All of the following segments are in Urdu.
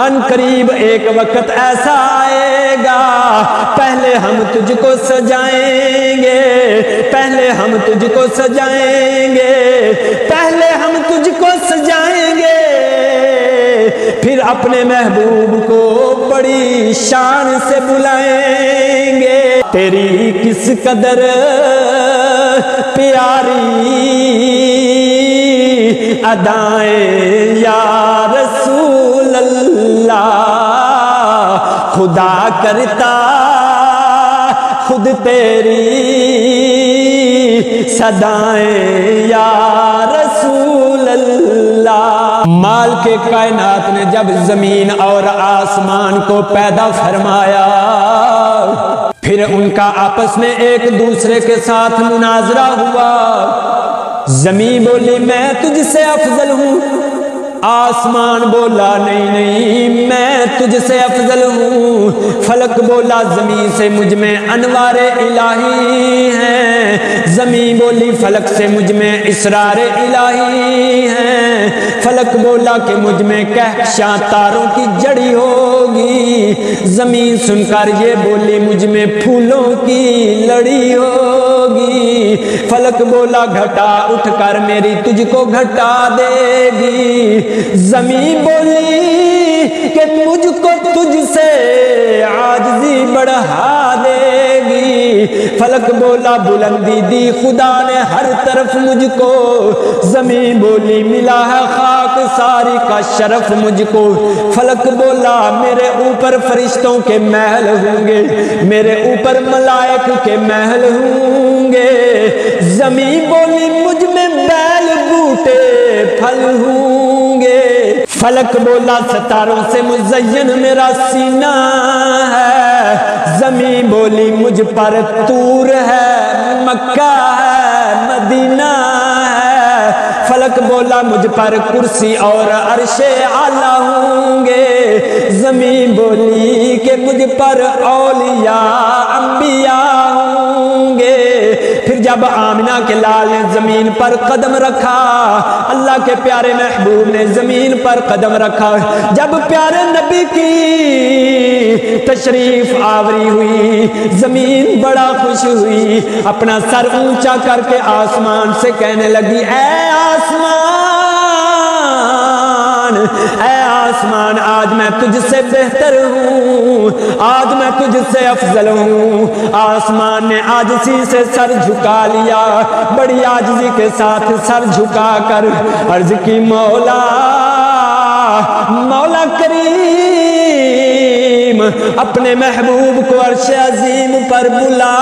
ان قریب ایک وقت ایسا آئے گا، پہلے ہم تجھ کو سجائیں گے، پہلے ہم تجھ کو سجائیں گے، پہلے ہم تجھ کو سجائیں گے، پھر اپنے محبوب کو بڑی شان سے بلائیں گے۔ تیری کس قدر پیاری ادائیں یا رسول اللہ، خدا کرتا خود تیری صدائیں یا رسول اللہ۔ مال کے کائنات نے جب زمین اور آسمان کو پیدا فرمایا، پھر ان کا آپس میں ایک دوسرے کے ساتھ مناظرہ ہوا۔ زمین بولی میں تجھ سے افضل ہوں، آسمان بولا نہیں نہیں میں تجھ سے افضل ہوں، فلک بولا زمین سے مجھ میں انوار الہی ہیں، زمین بولی فلک سے مجھ میں اسرار الہی ہیں، فلک بولا کہ مجھ میں کہکشاں تاروں کی جڑی ہوگی، زمین سن کر یہ بولی مجھ میں پھولوں کی لڑی ہوگی، فلک بولا گھٹا اٹھ کر میری تجھ کو گھٹا دے گی، زمین بولی کہ مجھ کو تجھ سے عاجزی بڑھا دے گی، فلک بولا بلندی دی خدا نے ہر طرف مجھ کو، زمین بولی ملا ہے خاک ساری کا شرف مجھ کو، فلک بولا میرے اوپر فرشتوں کے محل ہوں گے، میرے اوپر ملائک کے محل ہوں گے، زمین بولی مجھ میں بیل بوٹے پھل ہوں گے، فلک بولا ستاروں سے مزین میرا سینہ ہے، زمین بولی مجھ پر طور ہے، مکہ ہے، مدینہ ہے، فلک بولا مجھ پر کرسی اور عرش اعلیٰ ہوں گے، زمین بولی کہ مجھ پر اولیاء انبیاء ہوں گے، پھر جب آمنہ کے لال نے زمین پر قدم رکھا، اللہ کے پیارے محبوب نے زمین پر قدم رکھا، جب پیارے نبی کی تشریف آوری ہوئی، زمین بڑا خوش ہوئی، اپنا سر اونچا کر کے آسمان سے کہنے لگی اے آسمان آج میں تجھ سے بہتر ہوں، آج میں تجھ سے افضل ہوں، آسمان نے عاجزی سے سر جھکا لیا، بڑی عاجزی کے ساتھ سر جھکا کر عرض کی مولا مولا کریم اپنے محبوب کو عرش عظیم پر بلا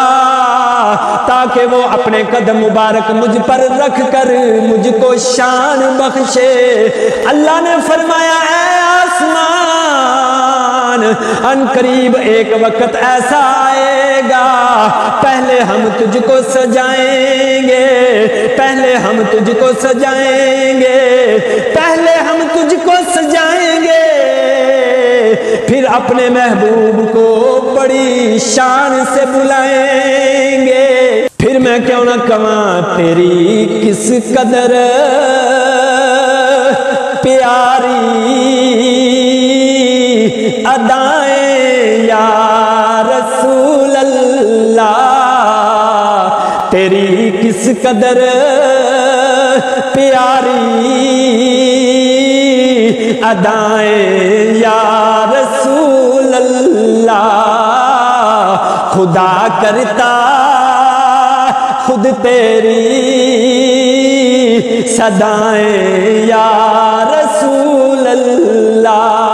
تاکہ وہ اپنے قدم مبارک مجھ پر رکھ کر مجھ کو شان بخشے۔ اللہ نے فرمایا اے آسمان ان قریب ایک وقت ایسا آئے گا، پہلے ہم تجھ کو سجائیں گے، پہلے ہم تجھ کو سجائیں گے، پہلے ہم تجھ کو سجائیں گے، پھر اپنے محبوب کو بڑی شان سے بلائیں گے۔ پھر میں کیوں نہ کہاں تیری کس قدر پیاری ادائیں یا رسول اللہ، تیری کس قدر پیاری ادائیں یا رسول اللہ، خدا کرتا خود تیری صدائیں یا رسول اللہ۔